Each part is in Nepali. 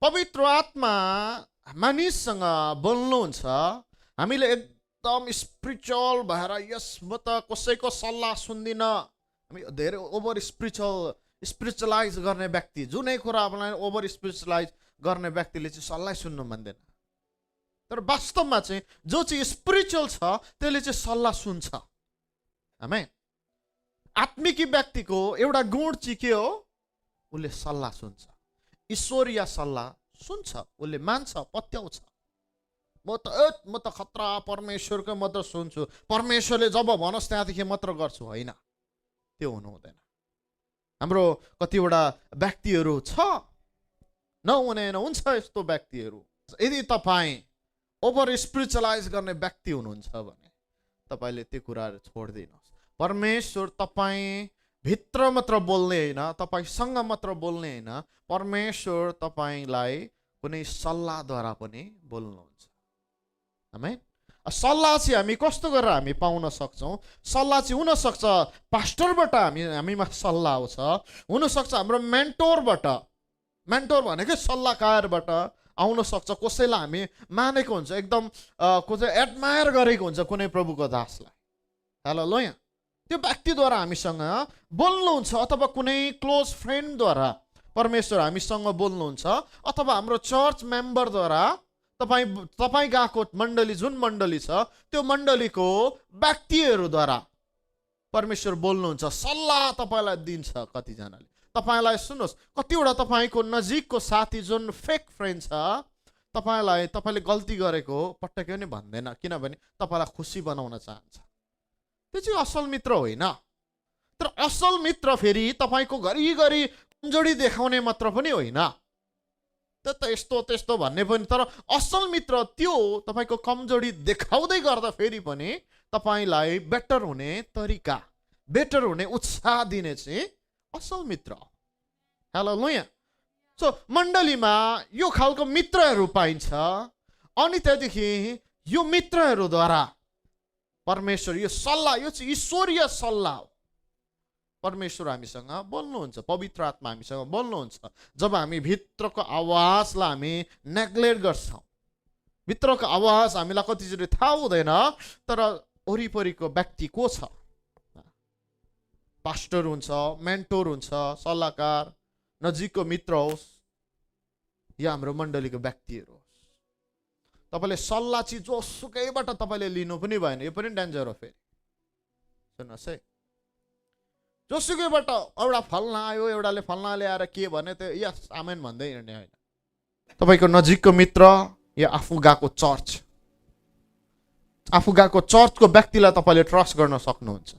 पवित्र आत्मा मानिससँग बोल्नुहुन्छ, हामीले एकदम स्पिरिचुअल भएर यस म त कसैको सल्लाह सुन्दिन, हामी धेरै ओभर स्पिरिचुअलाइज गर्ने व्यक्ति, जुनै कुरालाई ओभर स्पिरिचुअलाइज गर्ने व्यक्तिले चाहिँ सल्लाह सुन्नु मान्दैन। तर वास्तवमा चाहिँ जो चाहिँ स्पिरिचुअल छ त्यसले चाहिँ सल्लाह सुन्छ। आमेन। आत्मिकी व्यक्तिको एउटा गुण चाहिँ के हो? उसले सल्लाह सुन्छ, ईश्वरीय सल्लाह सुन्छ, उसले मान्छ, पत्याउँछ। म त खतरा परमेश्वरको मात्र सुन्छु, परमेश्वरले जब भनोस् त्यहाँदेखि मात्र गर्छु, होइन, त्यो हुनु हुँदैन। हाम्रो कतिवटा व्यक्तिहरू छ, नहुने हुन्छ यस्तो व्यक्तिहरू। यदि तपाईँ ओभर स्पिरिचुअलाइज गर्ने व्यक्ति हुनुहुन्छ भने तपाईँले त्यो कुराहरू छोडिदिनुहोस्। परमेश्वर तपाईँ भित्र मात्र बोल्ने होइन, तपाईँसँग मात्र बोल्ने होइन, परमेश्वर तपाईँलाई कुनै सल्लाहद्वारा पनि बोल्नुहुन्छ। आमेन। सल्लाह चाहिँ हामी कस्तो गरेर हामी पाउन सक्छौँ? सल्लाह चाहिँ हुनसक्छ पास्टरबाट हामीमा सल्लाह आउँछ, हुनसक्छ हाम्रो मेन्टोरबाट, मेन्टोर भनेकै सल्लाहकारबाट आउन सक्छ। कसैलाई हामी मानेको हुन्छ, एकदम कसै एडमायर गरेको हुन्छ कुनै प्रभुको दासलाई, हालेलुया, त्यो व्यक्तिद्वारा हामीसँग बोल्नुहुन्छ, अथवा कुनै क्लोज फ्रेन्डद्वारा परमेश्वर हामीसँग बोल्नुहुन्छ, अथवा हाम्रो चर्च मेम्बरद्वारा, तपाईँ गएको मण्डली जुन मण्डली छ त्यो मण्डलीको व्यक्तिहरूद्वारा परमेश्वर बोल्नुहुन्छ, सल्लाह तपाईँलाई दिन्छ। कतिजनाले तपाईँलाई सुन्नुहोस्, कतिवटा तपाईँको नजिकको साथी जुन फेक फ्रेन्ड छ, तपाईँले गल्ती गरेको पटक्कै पनि भन्दैन, किनभने तपाईँलाई खुसी बनाउन चाहन्छ। त्यो चाहिँ असल मित्र होइन। तर असल मित्र फेरि तपाईँको घरिघरि कमजोरी देखाउने मात्र पनि होइन, त यस्तो त्यस्तो भन्ने पनि। तर असल मित्र त्यो तपाईँको कमजोरी देखाउँदै गर्दा फेरि पनि तपाईँलाई बेटर हुने तरिका, बेटर हुने उत्साह दिने चाहिँ असल मित्र। हालेलुया। सो मण्डलीमा यो खालको मित्रहरू पाइन्छ, अनि त्यहाँदेखि यो मित्रहरूद्वारा परमेश्वर यो सल्लाह, यो चाहिँ ईश्वरीय सल्लाह हो। परमेश्वर हामीसँग बोल्नुहुन्छ, पवित्र आत्मा हामीसँग बोल्नुहुन्छ। जब हामी भित्रको आवाजलाई हामी नेग्लेक्ट गर्छौँ, भित्रको आवाज हामीलाई कतिचोटि थाहा हुँदैन, तर वरिपरिको व्यक्ति को छ, पास्टर हुन्छ, मेन्टोर हुन्छ, सल्लाहकार, नजिकको मित्र होस् या हाम्रो मण्डलीको व्यक्तिहरू होस्, तपाईँले सल्लाह चाहिँ जोसुकैबाट तपाईँले लिनु पनि भएन, यो पनि डेन्जर हो। फेरि सुन्नुहोस् है, जोसुकैबाट एउटा फल्ना आयो, एउटाले फल्ना ल्याएर के भने त्यो यस आमेन भन्दै हिँड्ने होइन। तपाईँको नजिकको मित्र या आफू गएको चर्चको व्यक्तिलाई तपाईँले ट्रस्ट गर्न सक्नुहुन्छ।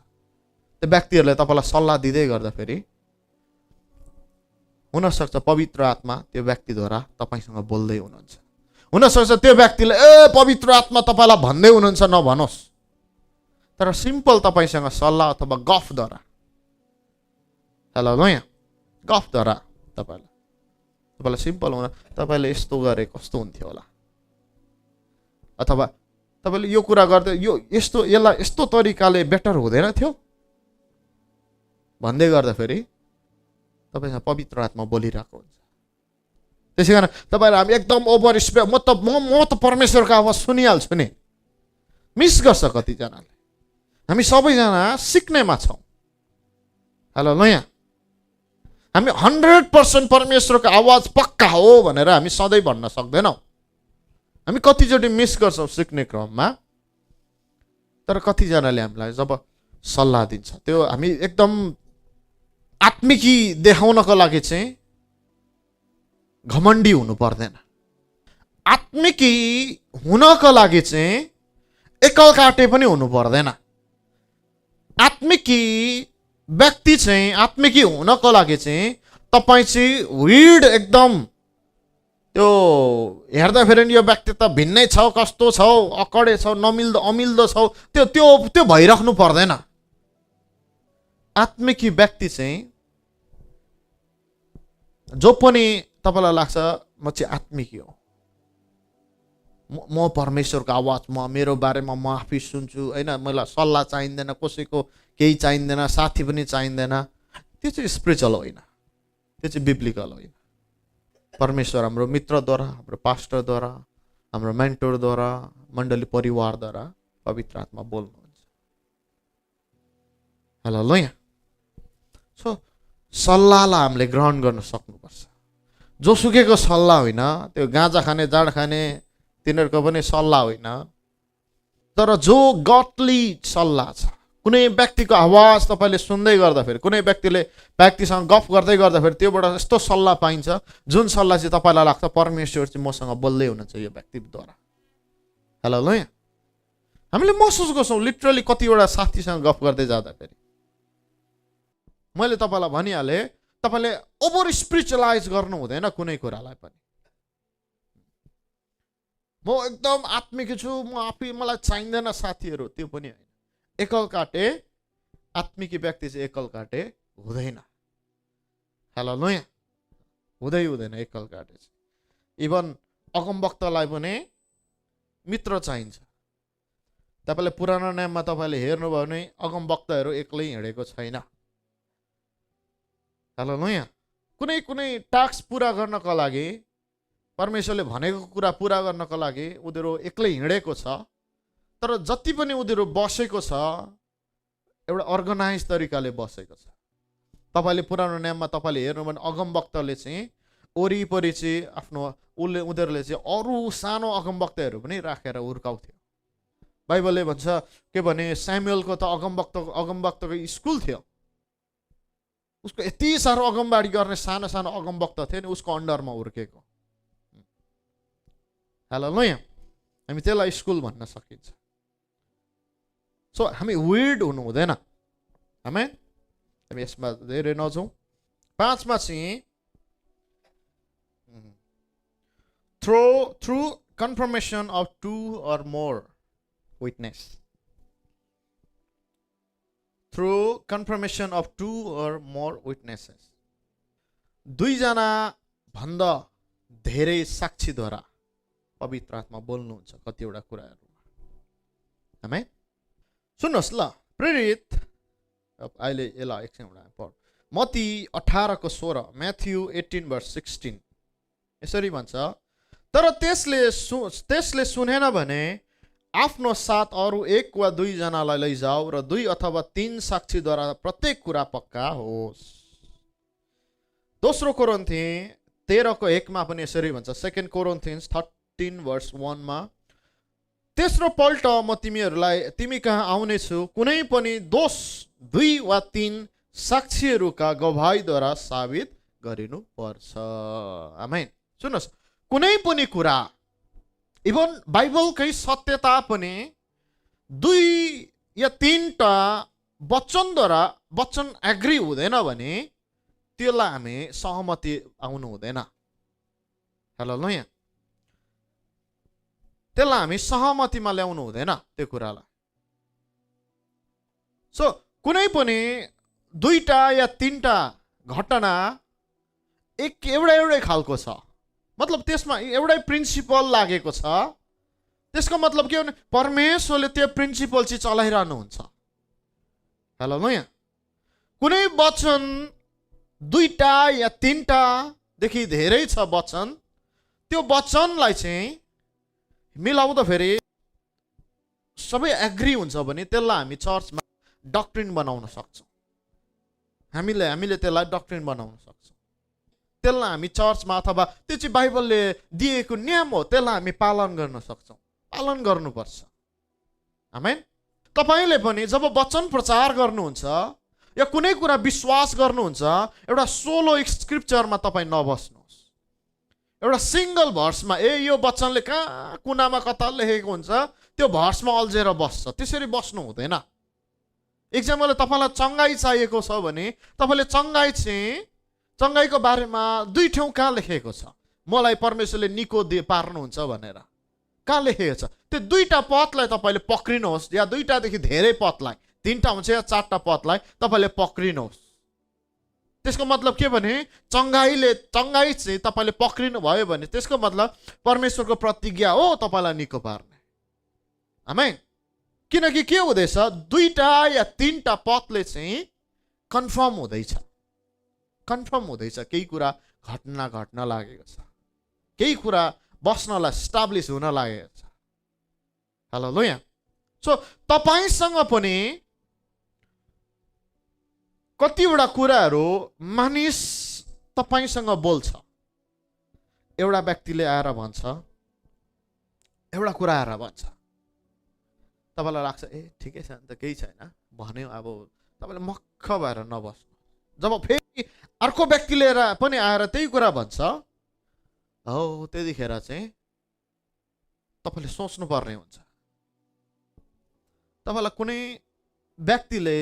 त्यो व्यक्तिहरूले तपाईँलाई सल्लाह दिँदै गर्दाखेरि हुनसक्छ पवित्र आत्मा त्यो व्यक्तिद्वारा तपाईँसँग बोल्दै हुनुहुन्छ। हुनसक्छ त्यो व्यक्तिले पवित्र आत्मा तपाईँलाई भन्दै हुनुहुन्छ नभनोस्, तर सिम्पल तपाईँसँग सल्लाह अथवा गफद्वारा, हालेलुया, गफद्वारा तपाईँलाई सिम्पल हुन, तपाईँले यस्तो गरे कस्तो हुन्थ्यो होला, अथवा तपाईँले यो कुरा गर्दै यसलाई यस्तो तरिकाले बेटर हुँदैन थियो भन्दै गर्दाखेरि तपाईँसँग पवित्र आत्मा बोलिरहेको हुन्छ। त्यसै कारण तपाईँलाई हामी एकदम ओभर स्पिरिट, म त परमेश्वरको आवाज सुनिहाल्छु नि, मिस गर्छ कतिजनाले। हामी सबैजना सिक्नेमा छौँ। हालेलुया। हामी 100% परमेश्वरको आवाज पक्का हो भनेर हामी सधैँ भन्न सक्दैनौँ। हामी कतिचोटि मिस गर्छौँ सिक्ने क्रममा। तर कतिजनाले हामीलाई जब सल्लाह दिन्छ, त्यो हामी एकदम आत्मिकी देखाउनको लागि चाहिँ घमण्डी हुनु पर्दैन। आत्मिकी हुनको लागि चाहिँ एकल काटे पनि हुनु पर्दैन। आत्मिकी व्यक्ति चाहिँ, आत्मिकी हुनको लागि चाहिँ तपाईँ चाहिँ विड एकदम त्यो हेर्दाखेरि यो व्यक्ति त भिन्नै छ, कस्तो छ, अकडे छ, अमिल्दो छ, त्यो भइराख्नु पर्दैन। आत्मिकी व्यक्ति चाहिँ जो पनि तपाईँलाई लाग्छ म चाहिँ आत्मिकी हो, म परमेश्वरको आवाज, मेरो बारेमा म आफै सुन्छु, होइन, मलाई सल्लाह चाहिँदैन, कसैको केही चाहिँदैन, साथी पनि चाहिँदैन, त्यो चाहिँ स्पिरिचुअल होइन, त्यो चाहिँ बिब्लिकल होइन। परमेश्वर हाम्रो मित्रद्वारा, हाम्रो पास्टरद्वारा, हाम्रो मेन्टरद्वारा, मण्डली परिवारद्वारा पवित्र आत्मा बोल्नुहुन्छ। हालेलुया। सो सल्लाहलाई हामीले ग्रहण गर्न सक्नुपर्छ। जोसुकैको सल्लाह होइन, त्यो गाँजा खाने जाँड खाने तिनीहरूको पनि सल्लाह होइन, तर जो गडली सल्लाह छ। कुनै व्यक्तिको आवाज तपाईँले सुन्दै गर्दाखेरि, कुनै व्यक्तिसँग गफ गर्दै गर्दाखेरि त्योबाट यस्तो सल्लाह पाइन्छ जुन सल्लाह चाहिँ तपाईँलाई लाग्छ परमेश्वर चाहिँ मसँग बोल्दै हुनुहुन्छ यो व्यक्तिद्वारा। हालेलुया। हामीले महसुस गर्छौँ लिटरली कतिवटा साथीसँग गफ गर्दै जाँदाखेरि। मैले तपाईँलाई भनिहालेँ, तपाईँले ओभर स्पिरिचुअलाइज गर्नु हुँदैन कुनै कुरालाई पनि। म एकदम आत्मिक छु, म आफै, मलाई चाहिँदैन साथीहरू, त्यो पनि होइन। एकल काटे आत्मिकी व्यक्ति चाहिँ एकल काटे हुँदैन। हालेलुया। हुँदैन एकल काटे चाहिँ। इभन अगमवक्तालाई पनि मित्र चाहिन्छ। तपाईँले पुरानो नियममा तपाईँले हेर्नुभयो भने अगमवक्ताहरू एक्लै हिँडेको छैन। हालेलुया। कुनै कुनै टास्क पुरा गर्नको लागि, परमेश्वरले भनेको कुरा पुरा गर्नको लागि उनीहरू एक्लै हिँडेको छ। तर जति पनि उनीहरू बसेको छ एउटा अर्गनाइज तरिकाले बसेको छ। तपाईँले पुरानो नियममा तपाईँले हेर्नु भने अगमवक्ताले चाहिँ वरिपरि चाहिँ आफ्नो उनीहरूले चाहिँ अरू सानो अगमवक्ताहरू पनि राखेर हुर्काउँथ्यो। बाइबलले भन्छ के भने स्यामुएलको त अगमवक्ताको स्कुल थियो। उसको यति साह्रो अगमबाडी गर्ने सानो सानो अगमवक्ता थियो नि, उसको अन्डरमा हुर्केको। हालेलुया। हामी त्यसलाई स्कुल भन्न सकिन्छ। सो हामी विर्ड हुनु हुँदैन। आमेन। हामी यसमा धेरै नजाउँ। 5 मा चाहिँ through confirmation of 2 or more witness. Through confirmation of 2 or more witnesses. 2 जना भन्दा धेरै साक्षीद्वारा पवित्र आत्मा बोल्नुहुन्छ कतिवटा कुराहरूमा। आमेन। सुन्नुहोस् ल, प्रेरित अहिले यसलाई एकछिन पढ। मत्ती 18:16, म्याथ्यु 18:16 यसरी भन्छ, तर त्यसले सुनेन भने आफ्नो साथ अरू 1 वा 2 जनालाई लैजाऊ र 2 अथवा 3 साक्षीद्वारा प्रत्येक कुरा पक्का होस्। दोस्रो कोरिन्थी 13:1 मा पनि यसरी भन्छ। 2 Corinthians 13:1 मा, तेस्रो पल्ट म तिमी कहाँ आउने छु, कुनै पनि दोष 2 वा 3 साक्षीहरूका गवाहीद्वारा साबित गरिनु पर्छ। आमेन। सुन्नुहोस्, कुनै पनि कुरा, इभन बाइबलकै सत्यता पनि 2 या 3टा वचन एग्री हुँदैन भने त्यसलाई हामी सहमति आउनु हुँदैन। हालेलुया। त्यसलाई हामी सहमतिमा ल्याउनु हुँदैन त्यो कुरालाई। सो कुनै पनि 2टा या 3टा घटना एउटै खालको छ, मतलब त्यसमा एउटै प्रिन्सिपल लागेको छ। त्यसको मतलब के भने परमेश्वरले त्यो प्रिन्सिपल चाहिँ चलाइरहनुहुन्छ। हालेलुया। कुनै वचन 2टा या 3टा देखि धेरै छ वचन, त्यो वचनलाई चाहिँ मिलाउँदाखेरि सबै एग्री हुन्छ भने त्यसलाई हामी चर्चमा डक्ट्रिन बनाउन सक्छौँ। हामीले त्यसलाई डक्ट्रिन बनाउन सक्छौँ। त्यसलाई हामी चर्चमा अथवा त्यो चाहिँ बाइबलले दिएको नियम हो, त्यसलाई हामी पालन गर्न सक्छौँ। पालन गर्नुपर्छ। आमेन। तपाईँले पनि जब वचन प्रचार गर्नुहुन्छ या कुनै कुरा विश्वास गर्नुहुन्छ, एउटा सोलो स्क्रिप्चरमा तपाईँ नबस्नुहोस्। एउटा सिंगल भर्समा यो वचनले कहाँ कुनामा कता लेखेको हुन्छ त्यो भर्समा अल्झेर बस्छ, त्यसरी बस्नु हुँदैन। एक्जाम्पल तपाईँलाई चङ्गाई चाहिएको छ भने तपाईँले चङ्गाईको बारेमा 2 ठाउँ कहाँ लेखेको छ, मलाई परमेश्वरले निको पार्नुहुन्छ भनेर कहाँ लेखेको छ, त्यो 2टा पदलाई तपाईँले पक्रिनुहोस्, या 2टादेखि धेरै पदलाई, 3टा हुन्छ या 4टा पदलाई तपाईँले पक्रिनुहोस्। त्यसको मतलब के भने चङ्गाई चाहिँ तपाईँले पक्रिनु भयो भने त्यसको मतलब परमेश्वरको प्रतिज्ञा हो तपाईँलाई निको पार्ने। आमेन। किनकि के हुँदैछ, 2टा या 3टा पदले चाहिँ कन्फर्म हुँदैछ। कन्फर्म हुँदैछ, केही कुरा घट्न लागेको छ, केही कुरा बस्नलाई स्टाब्लिस हुन लागेको छ। हालेलुया। सो तपाईसँग पनि कतिवटा कुराहरू मानिस तपाईसँग बोल्छ। एउटा व्यक्तिले आएर भन्छ, एउटा कुरा आएर भन्छ, तपाईँलाई लाग्छ ए ठिकै छ नि त, केही छैन भन्यो। अब तपाईँले मक्ख भएर नबस्नु। जब फेरि अर्को व्यक्तिले पनि आएर त्यही कुरा भन्छ, हो त्यतिखेर चाहिँ तपाईँले सोच्नुपर्ने हुन्छ। तपाईँलाई कुनै व्यक्तिले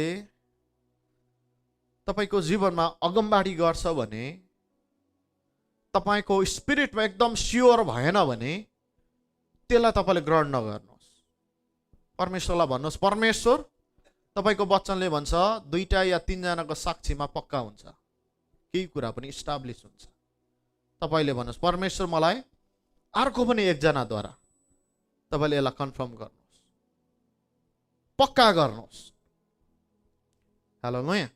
तपाईँको जीवनमा अगमबाडी गर्छ भने, तपाईँको स्पिरिटमा एकदम स्योर भएन भने त्यसलाई तपाईँले ग्रहण नगर्नुहोस्। परमेश्वरलाई भन्नुहोस्, परमेश्वर तपाईँको वचनले भन्छ 2 या 3 जनाको साक्षीमा पक्का हुन्छ, केही कुरा पनि इस्टाब्लिस हुन्छ। तपाईँले भन्नुहोस्, परमेश्वर मलाई अर्को पनि एकजनाद्वारा तपाईँले यसलाई कन्फर्म गर्नुहोस्, पक्का गर्नुहोस्। हालेलुया।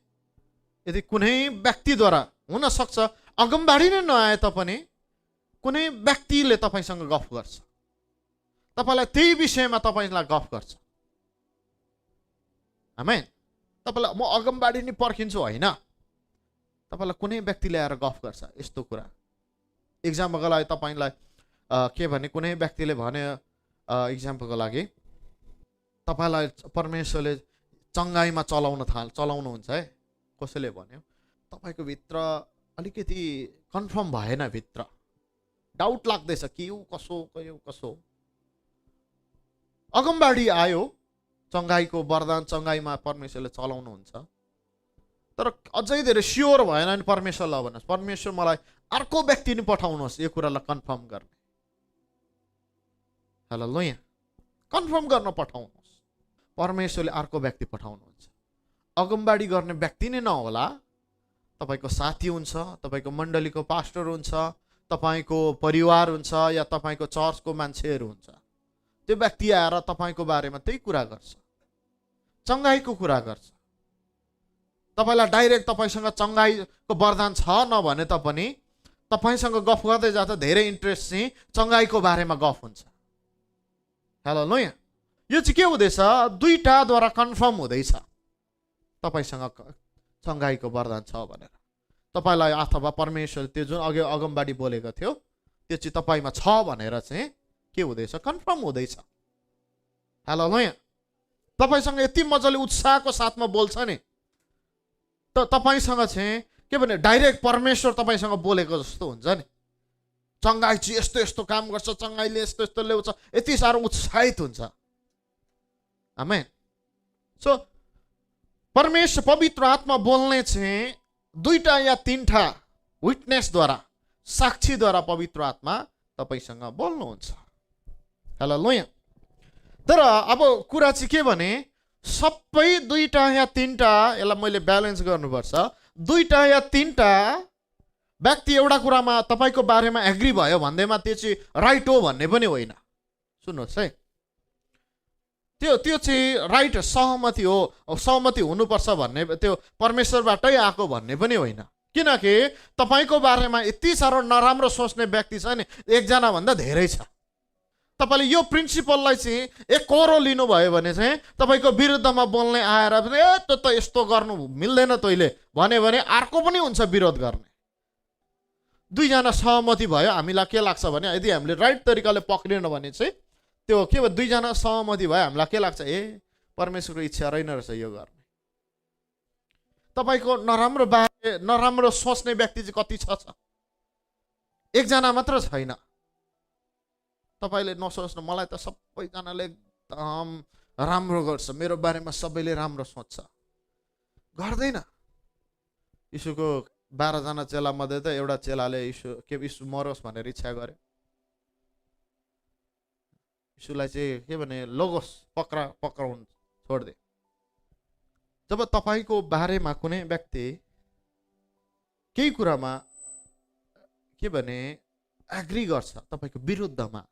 यदि कुनै व्यक्तिद्वारा हुन सक्छ, अगमबाडी नै नआए तापनि कुनै व्यक्तिले तपाईँसँग गफ गर्छ, तपाईँलाई त्यही विषयमा तपाईँलाई गफ गर्छ। आमेन। तपाईँलाई म अगमबाडी नै पर्खिन्छु होइन, तपाईँलाई कुनै व्यक्तिले आएर गफ गर्छ यस्तो कुरा। इक्जाम्पलको लागि तपाईँलाई के भने, कुनै व्यक्तिले भने इक्जाम्पलको लागि तपाईँलाई परमेश्वरले चङ्गाइमा चलाउनुहुन्छ है, कसैले भन्यो, तपाईँको भित्र अलिकति कन्फर्म भएन, भित्र डाउट लाग्दैछ के हो कसो। अगमबाडी आयो, चङ्गाइको वरदान, चङ्गाइमा परमेश्वरले चलाउनुहुन्छ, तर अझै धेरै स्योर भएन नि परमेश्वरलाई भन्नुहोस्, परमेश्वर मलाई अर्को व्यक्ति नि पठाउनुहोस् यो कुरालाई कन्फर्म गर्ने। हालेलुया। कन्फर्म गर्न पठाउनुहोस्। परमेश्वरले अर्को व्यक्ति पठाउनुहुन्छ। अगमबाडी गर्ने व्यक्ति नै नहोला, तपाईँको साथी हुन्छ, तपाईँको मण्डलीको पास्टर हुन्छ, तपाईँको परिवार हुन्छ, या तपाईँको चर्चको मान्छेहरू हुन्छ। त्यो व्यक्ति आएर तपाईँको बारेमा त्यही कुरा गर्छ, चङ्गाइको कुरा गर्छ। तपाईँलाई डाइरेक्ट तपाईँसँग चङ्गाइको वरदान छ नभने तापनि तपाईँसँग गफ गर्दै जाँदा धेरै इन्ट्रेस्ट चाहिँ चङ्गाइको बारेमा गफ हुन्छ। हालेलुया। यो चाहिँ के हुँदैछ, दुईटाद्वारा कन्फर्म हुँदैछ तपाईँसँग चङ्गाइको वरदान छ भनेर। तपाईँलाई अथवा परमेश्वर त्यो जुन अघि अगमबाडी बोलेको थियो त्यो चाहिँ तपाईँमा छ भनेर चाहिँ के हुँदैछ, कन्फर्म हुँदैछ। हालेलुया। तपाईँसँग यति मजाले उत्साहको साथमा बोल्छ नि, त तपाईँसँग चाहिँ के भने डाइरेक्ट परमेश्वर तपाईँसँग बोलेको जस्तो हुन्छ नि। चङ्गाई चाहिँ यस्तो यस्तो काम गर्छ, चङ्गाईले यस्तो यस्तो ल्याउँछ, यति साह्रो उत्साहित हुन्छ। आमेन। सो परमेश्वर पवित्र आत्मा बोल्ने चाहिँ 2 या 3 विटनेसद्वारा, साक्षीद्वारा पवित्र आत्मा तपाईँसँग बोल्नुहुन्छ। हालेलुया। तर अब कुरा चाहिँ के भने, सबै 2 या 3 यसलाई मैले ब्यालेन्स गर्नुपर्छ। 2 या 3 व्यक्ति एउटा कुरामा तपाईँको बारेमा एग्री भयो भन्दैमा त्यो चाहिँ राइट हो भन्ने पनि होइन। सुन्नुहोस् है, त्यो चाहिँ राइट सहमति हो, सहमति हुनुपर्छ भन्ने त्यो परमेश्वरबाटै आएको भन्ने पनि होइन। किनकि तपाईँको बारेमा यति साह्रो नराम्रो सोच्ने व्यक्ति छ नि, एकजना भन्दा धेरै छ। तपाईँले यो प्रिन्सिपललाई चाहिँ एकरो लिनुभयो भने चाहिँ तपाईँको विरुद्धमा बोल्ने आएर पनि ए त्यो त यस्तो गर्नु मिल्दैन तैँले भन्यो भने अर्को पनि हुन्छ विरोध गर्ने। 2 जना सहमति भयो, हामीलाई के लाग्छ भने यदि हामीले राइट तरिकाले पक्रिएन भने चाहिँ त्यो के भयो, 2 जना सहमति भयो, हामीलाई के लाग्छ, ए परमेश्वरको इच्छा रहेन रहेछ यो गर्ने। तपाईँको नराम्रो सोच्ने व्यक्ति चाहिँ कति छ? एकजना मात्र छैन। तपाईँले नसोच्नु मलाई त सबैजनाले एकदम राम्रो गर्छ, मेरो बारेमा सबैले राम्रो सोच्छ, गर्दैन। यीशुको 12 जना चेला मध्ये त एउटा चेलाले यीशु मरोस् भनेर इच्छा गर्यो। यीशुलाई चाहिँ के भने लोगोस पक्राउन छोड्दे। जब तपाईँको बारेमा कुनै व्यक्ति केही कुरामा के भने एग्री गर्छ तपाईँको विरुद्धमा,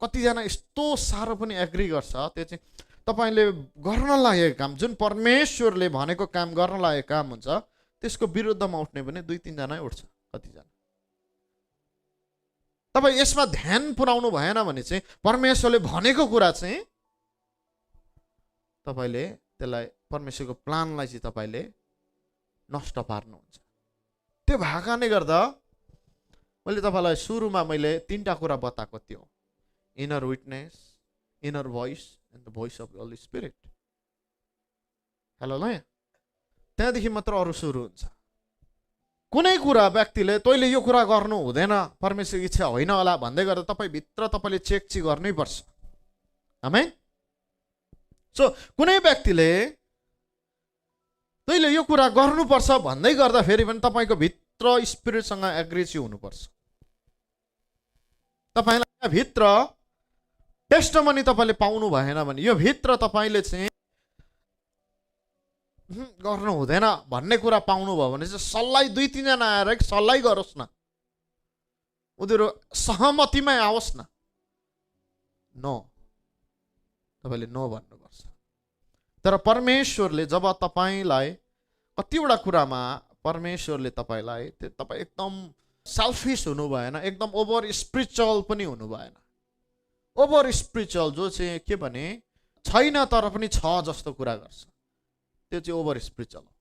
कतिजना यस्तो साह्रो पनि एग्री गर्छ, त्यो चाहिँ तपाईँले गर्न लागेको काम, जुन परमेश्वरले भनेको काम गर्न लागेको काम हुन्छ, त्यसको विरुद्धमा उठ्ने पनि 2-3 जना उठ्छ, कतिजना। तपाईँ यसमा ध्यान पुर्याउनु भएन भने चाहिँ परमेश्वरले भनेको कुरा चाहिँ तपाईँले त्यसलाई परमेश्वरको प्लानलाई चाहिँ तपाईँले नष्ट पार्नुहुन्छ। त्यो भएकाले गर्दा मैले तपाईँलाई सुरुमा मैले 3टा कुरा बताएको थियो, inner witness, inner voice and the voice of Holi spirit. Hello ल, त्यहाँदेखि मात्र अरू सुरु हुन्छ। कुनै कुरा व्यक्तिले तैँले यो कुरा गर्नु हुँदैन, परमेश्वरको इच्छा होइन होला भन्दै गर्दा तपाईँ भित्र तपाईँले चेक चाहिँ गर्नै पर्छ। आमेन। सो कुनै व्यक्तिले तैँले यो कुरा गर्नुपर्छ भन्दै गर्दा फेरि पनि तपाईँको भित्र स्पिरिटसँग एग्री चाहिँ हुनुपर्छ। तपाईँलाई भित्र टेस्टिमनी तपाईँले पाउनु भएन भने, यो भित्र तपाईँले चाहिँ गर्नु हुँदैन भन्ने कुरा पाउनु भयो भने चाहिँ सल्लाह 2-3 जना आएर सल्लाह गरोस् न, उनीहरू सहमतिमै आओस् न। नो, तपाईँले नो भन्नुपर्छ। तर परमेश्वरले जब तपाईँलाई कतिवटा कुरामा परमेश्वरले तपाईँलाई तपाईँ एकदम सेल्फिस हुनु भएन, एकदम ओभर स्पिरिचुअल पनि हुनु भएन। ओभर स्पिरिचुअल जो चाहिँ के भने छैन तर पनि छ जस्तो कुरा गर्छ, त्यो चाहिँ ओभर स्पिरिचुअल हो।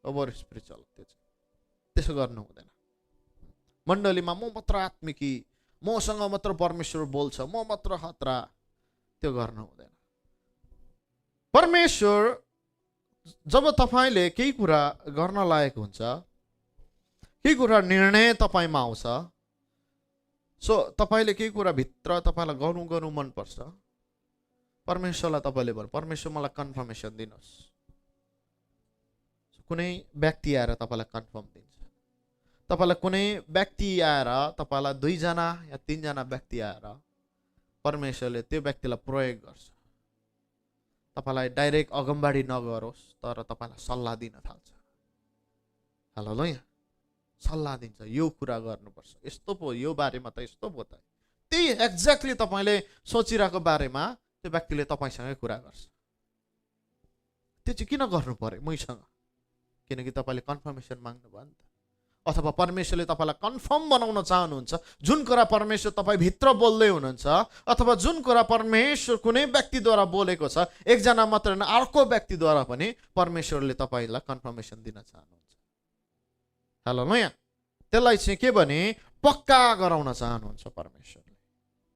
ओभर स्पिरिचुअल त्यो चाहिँ त्यसो गर्नु हुँदैन। मण्डलीमा म मात्र आत्मिकी, मसँग मात्र परमेश्वर बोल्छ, म मात्र खतरा, त्यो गर्नु हुँदैन। परमेश्वर जब तपाईँले केही कुरा गर्न लायक हुन्छ, केही कुरा निर्णय तपाईँमा आउँछ, सो तपाईँले केही कुरा भित्र तपाईँलाई गर्नु मनपर्छ, परमेश्वरलाई तपाईँले भन्नु, परमेश्वर मलाई कन्फर्मेसन दिनुहोस्। कुनै व्यक्ति आएर तपाईँलाई कन्फर्म दिन्छ, तपाईँलाई कुनै व्यक्ति आएर तपाईँलाई 2 जना या 3 जना व्यक्ति आएर परमेश्वरले त्यो व्यक्तिलाई प्रयोग गर्छ। तपाईँलाई डाइरेक्ट अगमबाडी नगरोस् तर तपाईँलाई सल्लाह दिन थाल्छ। हेलो ल, यहाँ सल्लाह दिन्छ, यो कुरा गर्नुपर्छ, यस्तो पो, यो बारेमा त यस्तो पो त। त्यही एक्ज्याक्टली तपाईँले सोचिरहेको बारेमा त्यो व्यक्तिले तपाईँसँगै कुरा गर्छ। त्यो चाहिँ किन गर्नु पर्यो मैसँग? किनकि तपाईँले कन्फर्मेसन माग्नु भयो नि त। अथवा परमेश्वरले तपाईँलाई कन्फर्म बनाउन चाहनुहुन्छ। जुन कुरा परमेश्वर तपाईँ भित्र बोल्दै हुनुहुन्छ, अथवा जुन कुरा परमेश्वर कुनै व्यक्तिद्वारा बोलेको छ, एकजना मात्र होइन अर्को व्यक्तिद्वारा पनि परमेश्वरले तपाईँलाई कन्फर्मेसन दिन चाहनुहुन्छ। हेलो ल, यहाँ त्यसलाई चाहिँ के भने पक्का गराउन चाहनुहुन्छ परमेश्वर।